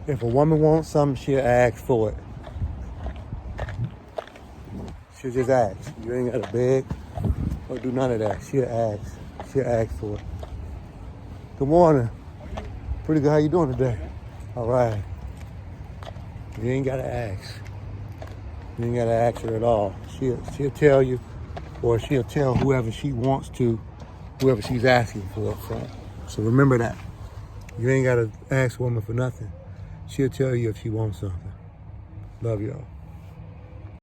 If a woman wants something, she'll ask for it. She'll just ask. You ain't got to beg or do none of that. She'll ask. She'll ask for it. Good morning. Pretty good. How you doing today? All right. You ain't got to ask. You ain't got to ask her at all. She'll tell you, or she'll tell whoever she wants to, whoever she's asking for. So remember that. You ain't got to ask a woman for nothing. She'll tell you if she wants something. Love y'all.